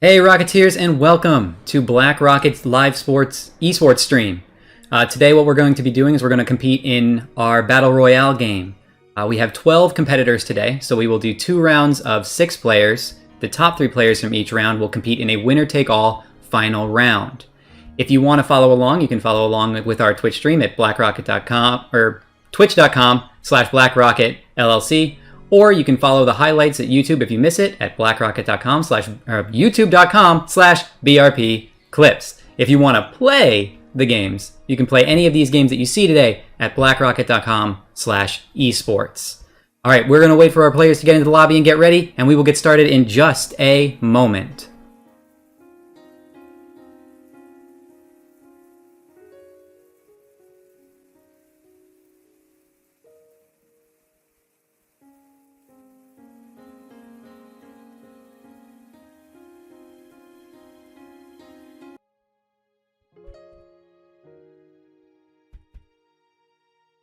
Hey Rocketeers, and welcome to Black Rocket's live esports stream. Today what we're going to be doing is we're going to compete in our Battle Royale game. We have 12 competitors today, so we will do 2 rounds of 6 players. The top 3 players from each round will compete in a winner-take-all final round. If you want to follow along, you can follow along with our Twitch stream at blackrocket.com or twitch.com/blackrocketllc. Or you can follow the highlights at YouTube if you miss it at youtube.com/brp-clips. If you want to play the games, you can play any of these games that you see today at blackrocket.com/esports. All right, we're going to wait for our players to get into the lobby and get ready, and we will get started in just a moment.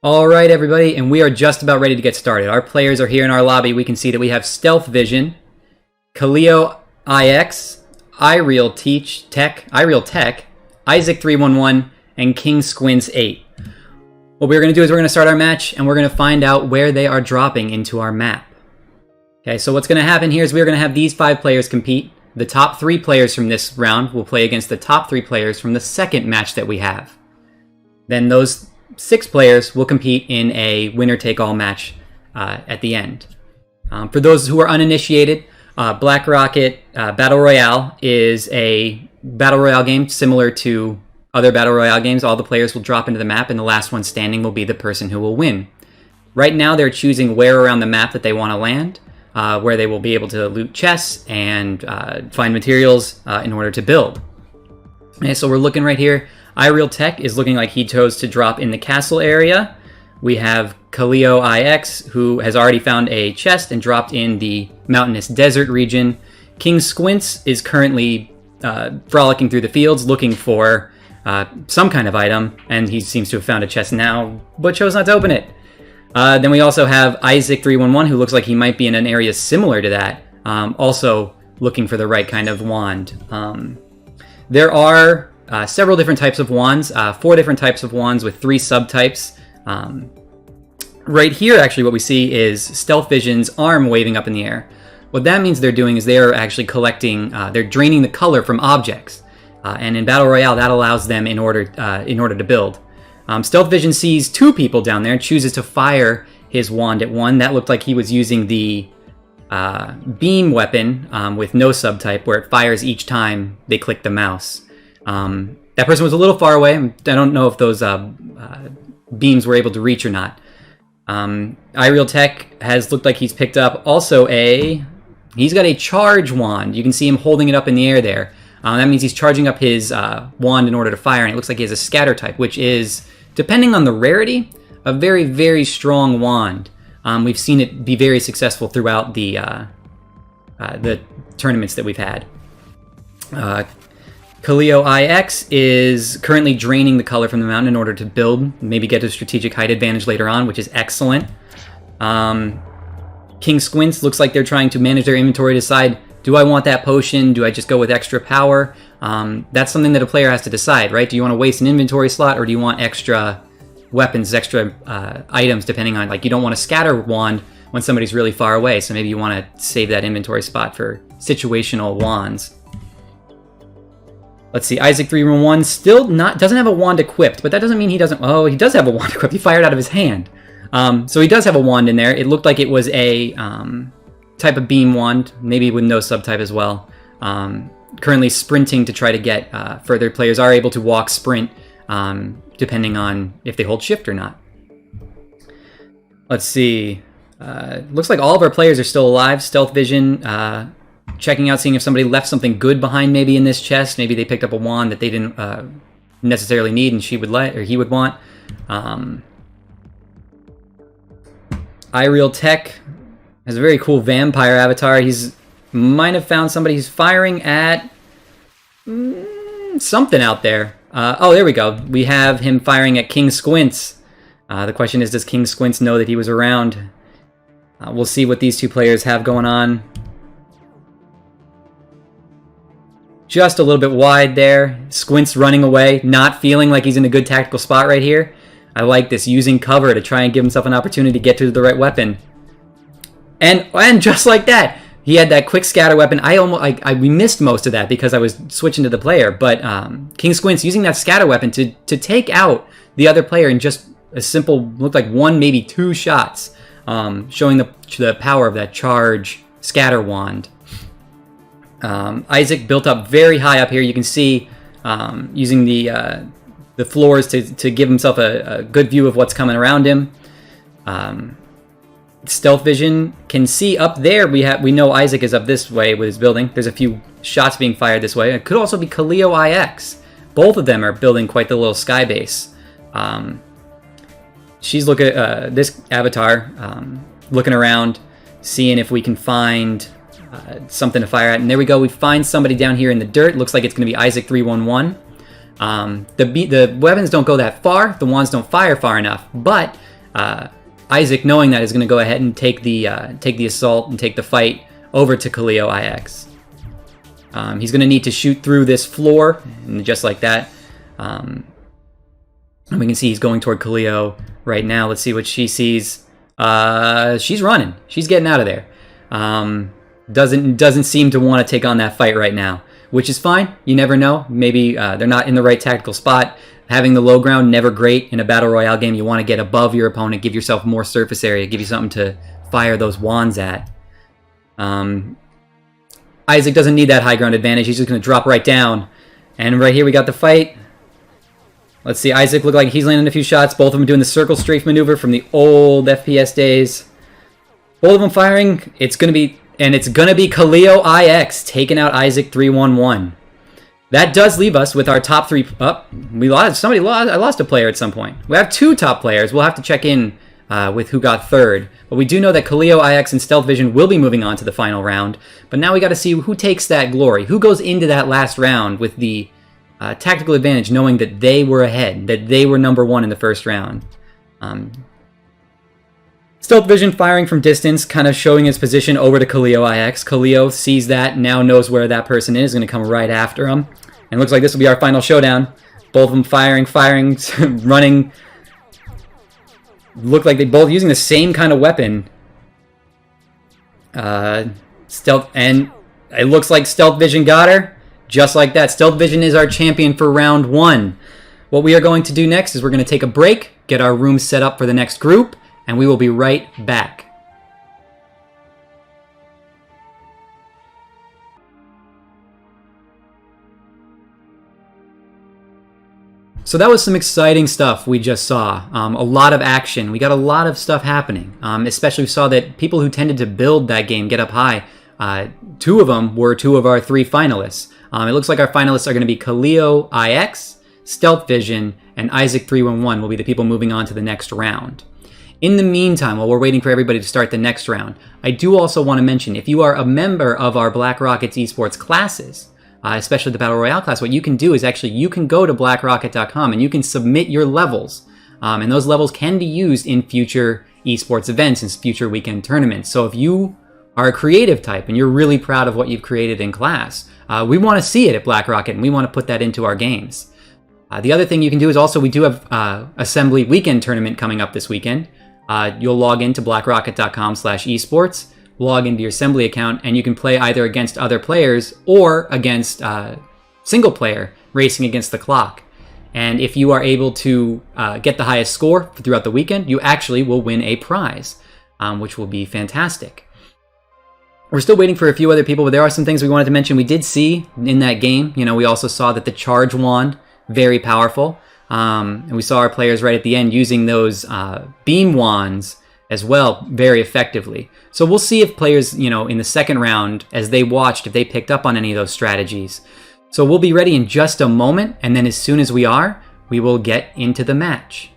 Alright everybody, and we are just about ready to get started. Our players are here in our lobby. We can see that we have Stealth Vision, Kaleo IX, iReal Tech, Isaac311, and King Squints 8. What we're going to do is we're going to start our match, and we're going to find out where they are dropping into our map. Okay, so what's going to happen here is we're going to have these 5 players compete. The top 3 players from this round will play against the top 3 players from the second match that we have. Then those 6 players will compete in a winner-take-all match at the end. For those who are uninitiated, Black Rocket Battle Royale is a Battle Royale game similar to other Battle Royale games. All the players will drop into the map, and the last one standing will be the person who will win. Right now, they're choosing where around the map that they want to land, where they will be able to loot chests and find materials in order to build. Okay, so we're looking right here. iReal Tech is looking like he chose to drop in the castle area. We have Kaleo IX, who has already found a chest and dropped in the mountainous desert region. King Squints is currently frolicking through the fields looking for some kind of item, and he seems to have found a chest now, but chose not to open it. Then we also have Isaac311, who looks like he might be in an area similar to that, also looking for the right kind of wand. There are several different types of wands, 4 different types of wands with 3 subtypes. Right here, actually, what we see is Stealth Vision's arm waving up in the air. What that means they're doing is they are actually collecting, they're draining the color from objects. And in Battle Royale, that allows them in order to build. Stealth Vision sees 2 people down there and chooses to fire his wand at one. That looked like he was using the beam weapon with no subtype, where it fires each time they click the mouse. That person was a little far away. I don't know if those beams were able to reach or not. iReal Tech has looked like he's picked up also he's got a charge wand. You can see him holding it up in the air there. That means he's charging up his wand in order to fire, and it looks like he has a scatter type, which is, depending on the rarity, a very, very strong wand. We've seen it be very successful throughout the tournaments that we've had. Kaleo IX is currently draining the color from the mountain in order to build, maybe get a strategic height advantage later on, which is excellent. King Squints looks like they're trying to manage their inventory, decide, do I want that potion? Do I just go with extra power? That's something that a player has to decide, right? Do you want to waste an inventory slot, or do you want extra weapons, extra items, depending on, like, you don't want to scatter wand when somebody's really far away, so maybe you want to save that inventory spot for situational wands. Let's see, Isaac311 still doesn't have a wand equipped, but that doesn't mean he doesn't. Oh, he does have a wand equipped. He fired out of his hand. So he does have a wand in there. It looked like it was a type of beam wand, maybe with no subtype as well. Currently sprinting to try to get further. Players are able to walk, sprint, depending on if they hold shift or not. Let's see. Looks like all of our players are still alive. Stealth Vision checking out, seeing if somebody left something good behind maybe in this chest. Maybe they picked up a wand that they didn't necessarily need and he would want. iReal Tech has a very cool vampire avatar. He's might have found somebody who's firing at something out there. Oh, there we go. We have him firing at King Squints. The question is, does King Squints know that he was around? We'll see what these 2 players have going on. Just a little bit wide there. Squint's running away, not feeling like he's in a good tactical spot right here. I like this, using cover to try and give himself an opportunity to get to the right weapon. And just like that, he had that quick scatter weapon. We missed most of that because I was switching to the player, but King Squint's using that scatter weapon to take out the other player in just a simple, looked like 1, maybe 2 shots, showing the power of that charge scatter wand. Isaac built up very high up here. You can see using the floors to give himself a good view of what's coming around him. Stealth vision can see up there. We know Isaac is up this way with his building. There's a few shots being fired this way. It could also be Kaleo IX. Both of them are building quite the little sky base. She's looking at this avatar, looking around, seeing if we can find something to fire at. And there we go. We find somebody down here in the dirt. Looks like it's going to be Isaac 311. The weapons don't go that far. The wands don't fire far enough. But Isaac, knowing that, is going to go ahead and take the assault and take the fight over to Kaleo IX. He's going to need to shoot through this floor, and just like that. And we can see he's going toward Kaleo right now. Let's see what she sees. She's running. She's getting out of there. Doesn't seem to want to take on that fight right now, which is fine. You never know. Maybe they're not in the right tactical spot. Having the low ground, never great in a Battle Royale game. You want to get above your opponent, give yourself more surface area, give you something to fire those wands at. Isaac doesn't need that high ground advantage. He's just going to drop right down. And right here we got the fight. Let's see, Isaac looked like he's landing a few shots. Both of them doing the circle strafe maneuver from the old FPS days. Both of them firing. It's going to be Kaleo IX taking out Isaac 311. That does leave us with our top 3. I lost a player at some point. We have 2 top players. We'll have to check in with who got 3rd. But we do know that Kaleo IX and Stealth Vision will be moving on to the final round. But now we got to see who takes that glory. Who goes into that last round with the tactical advantage, knowing that they were ahead, that they were number 1 in the first round. Stealth Vision firing from distance, kind of showing his position over to Kaleo IX. Kaleo sees that, now knows where that person is, going to come right after him. And looks like this will be our final showdown. Both of them firing, running. Look like they both using the same kind of weapon. Stealth, and it looks like Stealth Vision got her. Just like that, Stealth Vision is our champion for round 1. What we are going to do next is we're going to take a break, get our room set up for the next group, and we will be right back. So that was some exciting stuff we just saw. A lot of action. We got a lot of stuff happening. Especially we saw that people who tended to build that game get up high. 2 of them were 2 of our 3 finalists. It looks like our finalists are going to be Kaleo IX, Stealth Vision, and Isaac 311 will be the people moving on to the next round. In the meantime, while we're waiting for everybody to start the next round, I do also want to mention, if you are a member of our Black Rockets eSports classes, especially the Battle Royale class, what you can do is actually you can go to blackrocket.com and you can submit your levels. And those levels can be used in future esports events and future weekend tournaments. So if you are a creative type and you're really proud of what you've created in class, we want to see it at Black Rocket and we want to put that into our games. The other thing you can do is also we do have Assembly Weekend Tournament coming up this weekend. You'll log into blackrocket.com/esports, log into your Assembly account, and you can play either against other players or against single player racing against the clock. And if you are able to get the highest score throughout the weekend, you actually will win a prize, which will be fantastic. We're still waiting for a few other people, but there are some things we wanted to mention. We did see in that game, we also saw that the charge wand, very powerful. And we saw our players right at the end using those beam wands as well very effectively. So we'll see if players, in the second round, as they watched, if they picked up on any of those strategies. So we'll be ready in just a moment, and then as soon as we are, we will get into the match.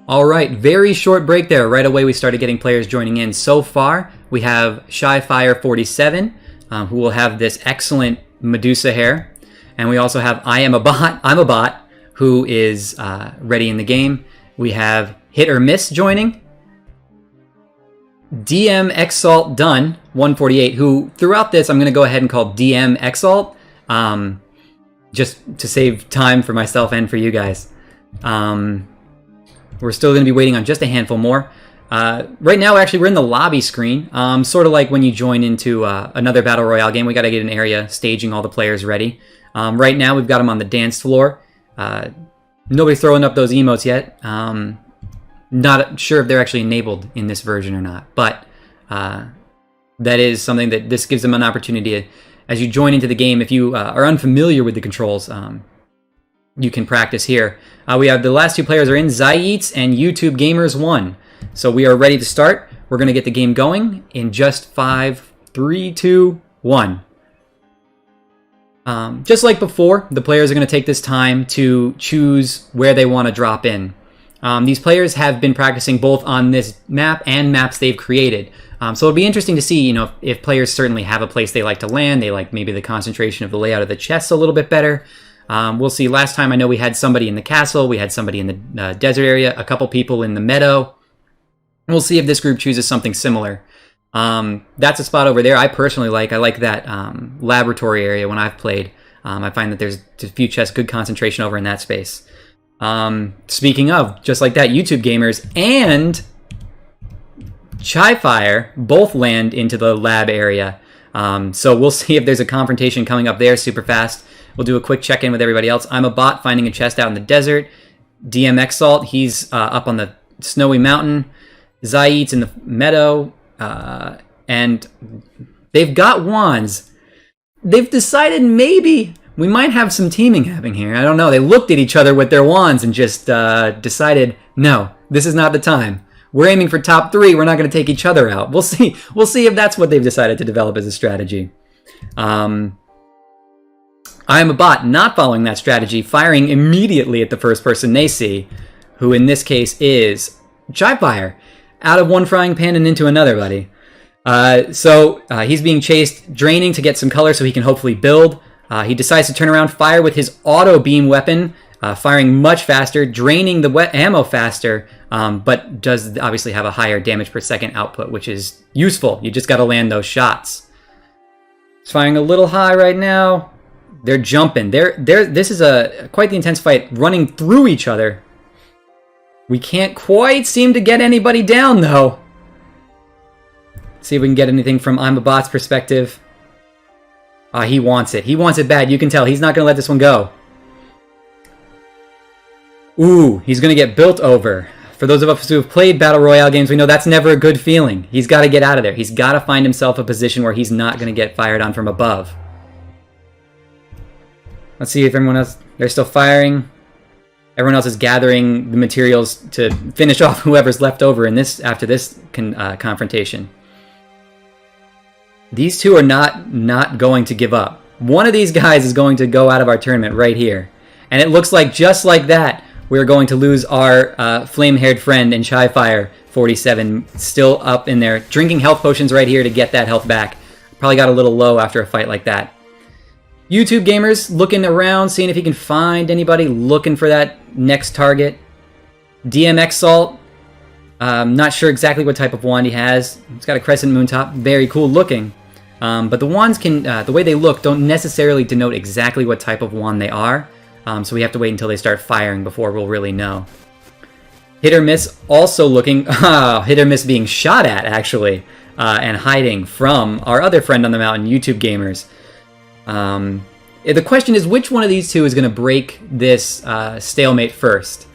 All right, very short break there. Right away, we started getting players joining in. So far, we have Shyfire47, who will have this excellent Medusa hair. And we also have I'm a Bot, who is ready in the game. We have Hit or Miss joining. DM Exalt Done, 148, who throughout this, I'm going to go ahead and call DM Exalt, just to save time for myself and for you guys. We're still going to be waiting on just a handful more. Right now, actually, we're in the lobby screen. Sort of like when you join into another Battle Royale game, we got to get an area staging all the players ready. Right now, we've got them on the dance floor. Nobody's throwing up those emotes yet. Not sure if they're actually enabled in this version or not. But that is something that this gives them an opportunity. As you join into the game, if you are unfamiliar with the controls, you can practice here. We have the last two players are in, Zayeats and YouTube Gamers 1. So we are ready to start. We're going to get the game going in just 5, 3, 2, 1. Just like before, the players are going to take this time to choose where they want to drop in. These players have been practicing both on this map and maps they've created. So it'll be interesting to see, if players certainly have a place they like to land. They like maybe the concentration of the layout of the chests a little bit better. We'll see. Last time I know we had somebody in the castle, we had somebody in the desert area, a couple people in the meadow. We'll see if this group chooses something similar. That's a spot over there I personally like. I like that laboratory area when I've played. I find that there's a few chests, good concentration over in that space. Speaking of, just like that, YouTube Gamers and Shyfire both land into the lab area. So we'll see if there's a confrontation coming up there super fast. We'll do a quick check-in with everybody else. I'm a Bot finding a chest out in the desert. DM Exalt, he's up on the snowy mountain. Zayeats in the meadow. And they've got wands. They've decided maybe we might have some teaming happening here. I don't know. They looked at each other with their wands and just decided, no, this is not the time. We're aiming for top 3. We're not going to take each other out. We'll see. We'll see if that's what they've decided to develop as a strategy. I am a Bot not following that strategy, firing immediately at the first person they see, who in this case is Shyfire. Out of one frying pan and into another, buddy. So he's being chased, draining to get some color so he can hopefully build. He decides to turn around, fire with his auto beam weapon, firing much faster, draining the ammo faster, but does obviously have a higher damage per second output, which is useful. You just got to land those shots. He's firing a little high right now. They're jumping. This is quite the intense fight, running through each other. We can't quite seem to get anybody down, though. See if we can get anything from I'm a Bot's perspective. He wants it. He wants it bad. You can tell. He's not going to let this one go. Ooh, he's going to get built over. For those of us who have played Battle Royale games, we know that's never a good feeling. He's got to get out of there. He's got to find himself a position where he's not going to get fired on from above. Let's see if everyone else... They're still firing. Everyone else is gathering the materials to finish off whoever's left over in this after this confrontation. These two are not going to give up. One of these guys is going to go out of our tournament right here. And it looks like just like that, we're going to lose our flame-haired friend in Shyfire47, still up in there, drinking health potions right here to get that health back. Probably got a little low after a fight like that. YouTube Gamers looking around, seeing if he can find anybody, looking for that next target. DM Exalt, not sure exactly what type of wand he has. He's got a crescent moon top, very cool looking. But the wands can, the way they look, don't necessarily denote exactly what type of wand they are. So we have to wait until they start firing before we'll really know. Hit or Miss also looking, Hit or Miss being shot at actually, and hiding from our other friend on the mountain, YouTube Gamers. The question is, which one of these two is going to break this stalemate first?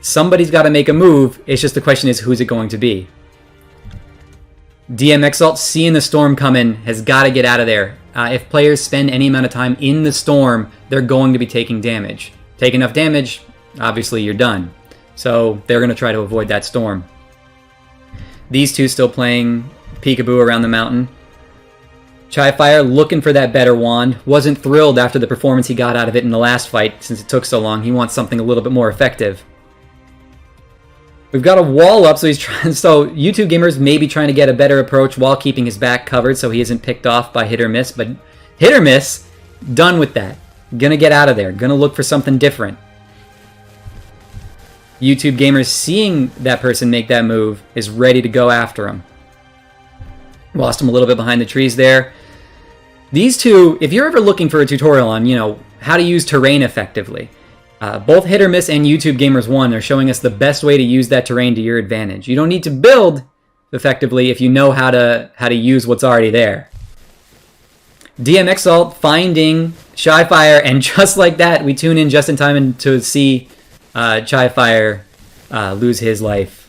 Somebody's got to make a move. It's just the question is, who's it going to be? DM Exalt, seeing the storm coming, has got to get out of there. If players spend any amount of time in the storm, they're going to be taking damage. Take enough damage, obviously you're done. So they're going to try to avoid that storm. These two still playing peekaboo around the mountain. Shyfire looking for that better wand. Wasn't thrilled after the performance he got out of it in the last fight, since it took so long. He wants something a little bit more effective. We've got a wall up, so he's trying. So YouTube Gamers may be trying to get a better approach while keeping his back covered, so he isn't picked off by Hit or Miss. But Hit or Miss, done with that. Gonna get out of there. Gonna look for something different. YouTube Gamers, seeing that person make that move, is ready to go after him. Lost him a little bit behind the trees there. These two, if you're ever looking for a tutorial on, how to use terrain effectively, both Hit or Miss and YouTube Gamers 1 are showing us the best way to use that terrain to your advantage. You don't need to build effectively if you know how to use what's already there. DMXalt finding Shyfire, and just like that, we tune in just in time to see Shyfire lose his life.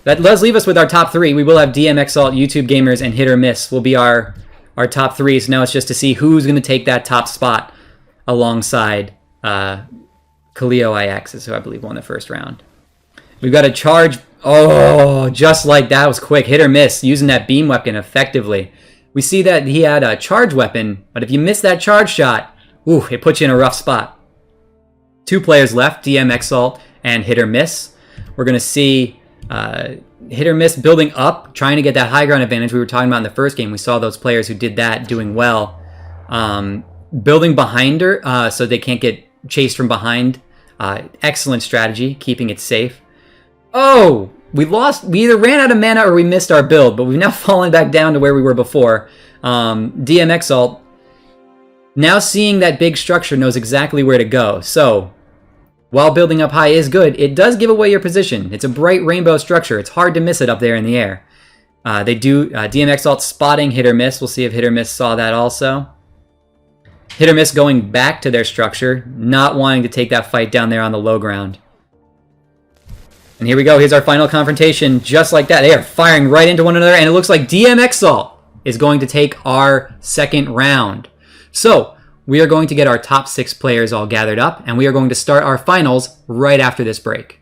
That does leave us with our top three. We will have DMXalt, YouTube Gamers, and Hit or Miss will be our top three. So now it's just to see who's going to take that top spot alongside Kaleo IX, is who I believe won the first round. We've got a charge. Oh, just like that. Was quick. Hit or Miss, using that beam weapon effectively. We see that he had a charge weapon, but if you miss that charge shot, ooh, it puts you in a rough spot. Two players left, DMXalt and Hit or Miss. We're going to see Hit or Miss building up, trying to get that high ground advantage we were talking about in the first game. We saw those players who did that doing well. Building behind her so they can't get chased from behind. Excellent strategy, keeping it safe. Oh, we either ran out of mana or we missed our build, but we've now fallen back down to where we were before. DMXalt, now seeing that big structure, knows exactly where to go. So, while building up high is good, it does give away your position. It's a bright rainbow structure. It's hard to miss it up there in the air. DMXalt spotting Hit or Miss. We'll see if Hit or Miss saw that also. Hit or Miss going back to their structure, not wanting to take that fight down there on the low ground. And here we go. Here's our final confrontation. Just like that, they are firing right into one another, and it looks like DMXalt is going to take our second round. So, we are going to get our top 6 players all gathered up, and we are going to start our finals right after this break.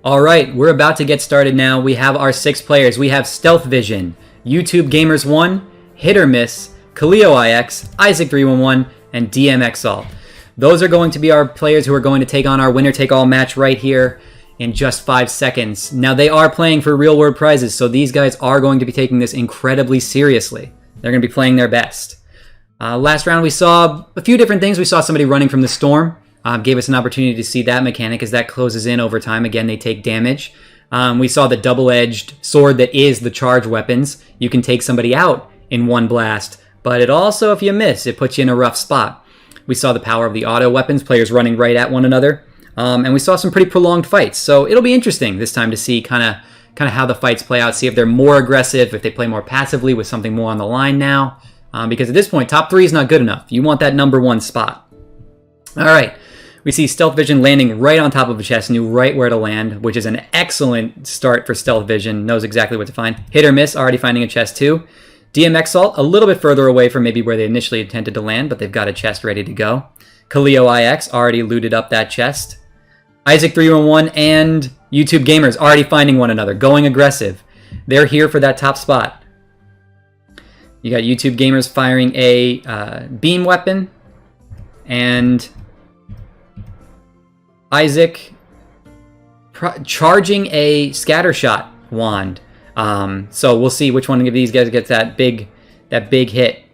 Alright, we're about to get started now. We have our 6 players. We have Stealth Vision, YouTube Gamers 1, Hit or Miss, Kaleo IX, Isaac311, and DMXalt. Those are going to be our players who are going to take on our winner-take-all match right here in just 5 seconds. Now, they are playing for real-world prizes, so these guys are going to be taking this incredibly seriously. They're going to be playing their best. Last round, we saw a few different things. We saw somebody running from the storm. Gave us an opportunity to see that mechanic as that closes in over time. Again, they take damage. We saw the double-edged sword that is the charge weapons. You can take somebody out in one blast, but it also, if you miss, it puts you in a rough spot. We saw the power of the auto weapons, players running right at one another. And we saw some pretty prolonged fights. So it'll be interesting this time to see kind of how the fights play out, see if they're more aggressive, if they play more passively with something more on the line now. Because at this point, top 3 is not good enough. You want that number 1 spot. All right. We see Stealth Vision landing right on top of a chest, knew right where to land, which is an excellent start for Stealth Vision, knows exactly what to find. Hit or Miss, already finding a chest too. DMXalt, a little bit further away from maybe where they initially intended to land, but they've got a chest ready to go. Kaleo IX already looted up that chest. Isaac311 and YouTube Gamers already finding one another, going aggressive. They're here for that top spot. You got YouTube Gamers firing a beam weapon, and Isaac charging a scattershot wand. So we'll see which one of these guys gets that big hit.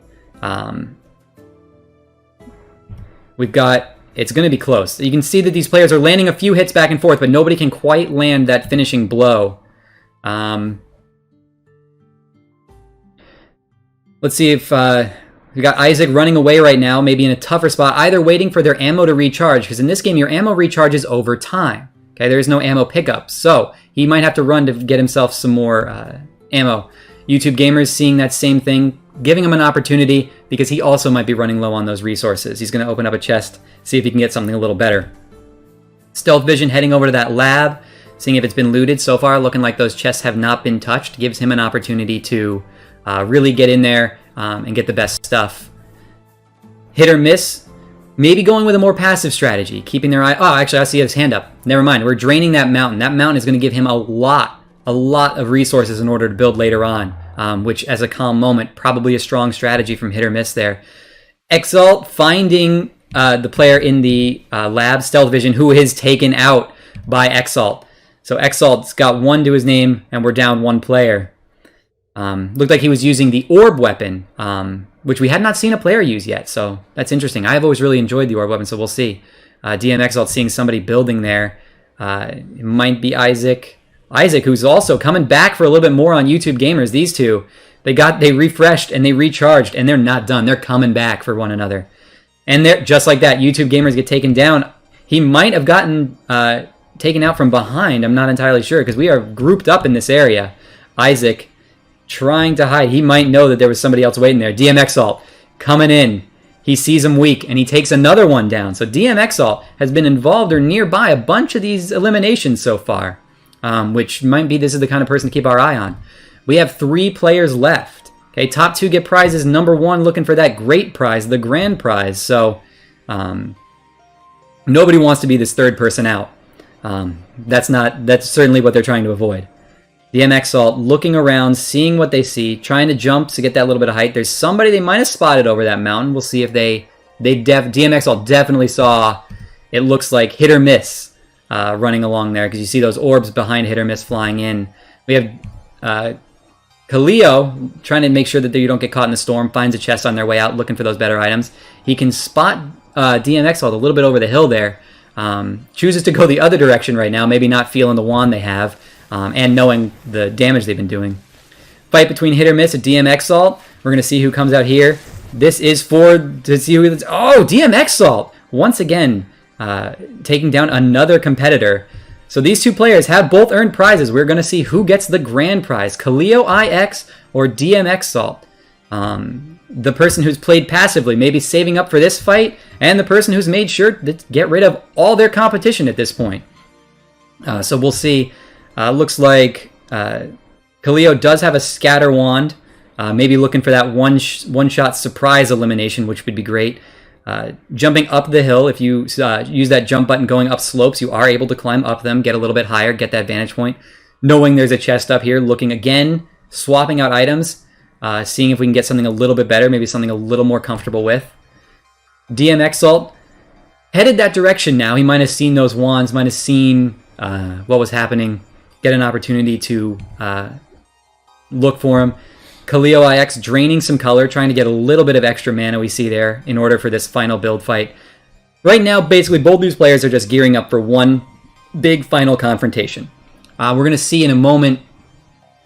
We've got, it's going to be close. You can see that these players are landing a few hits back and forth, but nobody can quite land that finishing blow. Let's see if we got Isaac running away right now, maybe in a tougher spot, either waiting for their ammo to recharge, because in this game your ammo recharges over time. Okay, there is no ammo pickup, so he might have to run to get himself some more ammo. YouTube Gamers seeing that same thing, giving him an opportunity because he also might be running low on those resources. He's going to open up a chest, see if he can get something a little better. Stealth Vision heading over to that lab, seeing if it's been looted. So far, looking like those chests have not been touched. Gives him an opportunity to really get in there and get the best stuff. Hit or Miss, maybe going with a more passive strategy, keeping their eye... Oh, actually, I see his hand up. Never mind, we're draining that mountain. That mountain is going to give him a lot of resources in order to build later on, which, as a calm moment, probably a strong strategy from Hit or Miss there. Exalt finding the player in the lab, Stealth Vision, who is taken out by Exalt. So Exalt's got 1 to his name, and we're down 1 player. Looked like he was using the orb weapon, which we had not seen a player use yet, so that's interesting. I've always really enjoyed the orb weapon, so we'll see. DM Exalt seeing somebody building there. It might be Isaac. Isaac, who's also coming back for a little bit more on YouTube Gamers. These two, they refreshed and they recharged, and they're not done. They're coming back for one another. And they're just like that. YouTube Gamers get taken down. He might have gotten taken out from behind. I'm not entirely sure because we are grouped up in this area. Isaac trying to hide. He might know that there was somebody else waiting there. DM Exalt coming in. He sees him weak and he takes another one down. So DM Exalt has been involved or nearby a bunch of these eliminations so far, which might be this is the kind of person to keep our eye on. We have 3 players left. Okay, top 2 get prizes. Number 1 looking for that great prize, the grand prize. So nobody wants to be this 3rd person out. That's certainly what they're trying to avoid. DM Exalt looking around, seeing what they see, trying to jump to get that little bit of height. There's somebody they might have spotted over that mountain. We'll see if DM Exalt definitely saw, it looks like Hit or Miss running along there, because you see those orbs behind Hit or Miss flying in. We have Kaleo trying to make sure that you don't get caught in the storm, finds a chest on their way out, looking for those better items. He can spot DM Exalt a little bit over the hill there. Chooses to go the other direction right now, maybe not feeling the wand they have, and knowing the damage they've been doing. Fight between Hit or Miss and DM Exalt. We're going to see who comes out here. This is to see who it's... Oh, DM Exalt! Once again, taking down another competitor. So these 2 players have both earned prizes. We're going to see who gets the grand prize, Kaleo IX or DM Exalt. The person who's played passively, maybe saving up for this fight, and the person who's made sure to get rid of all their competition at this point. So we'll see. Looks like Kaleo does have a scatter wand, maybe looking for that one-shot surprise elimination, which would be great. Jumping up the hill, if you use that jump button going up slopes, you are able to climb up them, get a little bit higher, get that vantage point. Knowing there's a chest up here, looking again, swapping out items, seeing if we can get something a little bit better, maybe something a little more comfortable with. DM Exalt headed that direction now. He might have seen those wands, might have seen what was happening, get an opportunity to look for him. Kaleo IX draining some color, trying to get a little bit of extra mana we see there in order for this final build fight. Right now, basically, both these players are just gearing up for one big final confrontation. We're going to see in a moment,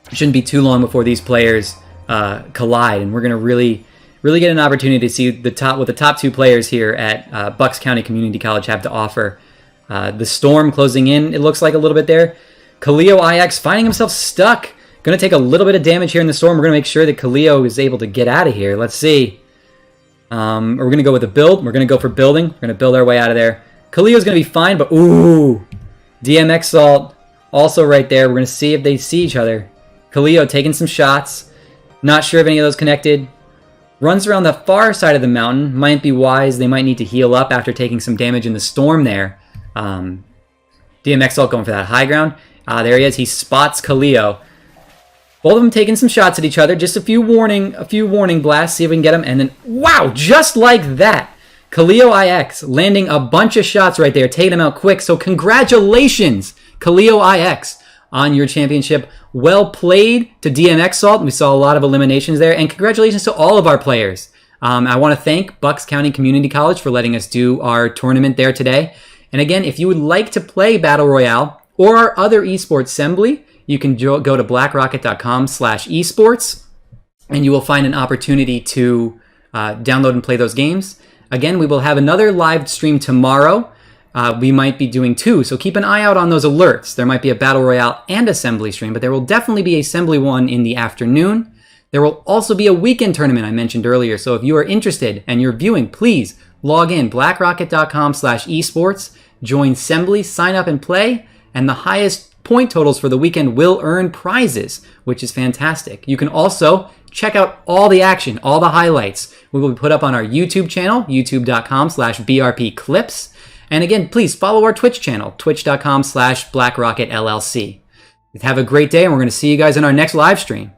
it shouldn't be too long before these players collide, and we're going to really get an opportunity to see what the top 2 players here at Bucks County Community College have to offer. The storm closing in, it looks like a little bit there. Kaleo IX finding himself stuck. Going to take a little bit of damage here in the storm. We're going to make sure that Kaleo is able to get out of here. Let's see. We're going to go with a build. We're going to go for building. We're going to build our way out of there. Kaleo's going to be fine, but ooh. DM Exalt also right there. We're going to see if they see each other. Kaleo taking some shots. Not sure if any of those connected. Runs around the far side of the mountain. Might be wise. They might need to heal up after taking some damage in the storm there. DM Exalt going for that high ground. There he is. He spots Kaleo. Both of them taking some shots at each other. Just a few warning blasts. See if we can get them. And then, wow, just like that. Kaleo IX landing a bunch of shots right there. Taking them out quick. So congratulations, Kaleo IX, on your championship. Well played to DM Exalt. We saw a lot of eliminations there. And congratulations to all of our players. I want to thank Bucks County Community College for letting us do our tournament there today. And again, if you would like to play Battle Royale or our other eSports assembly, you can go to blackrocket.com/esports, and you will find an opportunity to download and play those games. Again, we will have another live stream tomorrow. We might be doing 2, so keep an eye out on those alerts. There might be a Battle Royale and Assembly stream, but there will definitely be a Assembly one in the afternoon. There will also be a weekend tournament I mentioned earlier, so if you are interested and you're viewing, please log in, blackrocket.com/esports, join Assembly, sign up and play, and the highest point totals for the weekend will earn prizes, which is fantastic. You can also check out all the action, all the highlights. We will be put up on our YouTube channel, youtube.com/brpclips. And again, please follow our Twitch channel, twitch.com/blackrocketllc. Have a great day, and we're going to see you guys in our next live stream.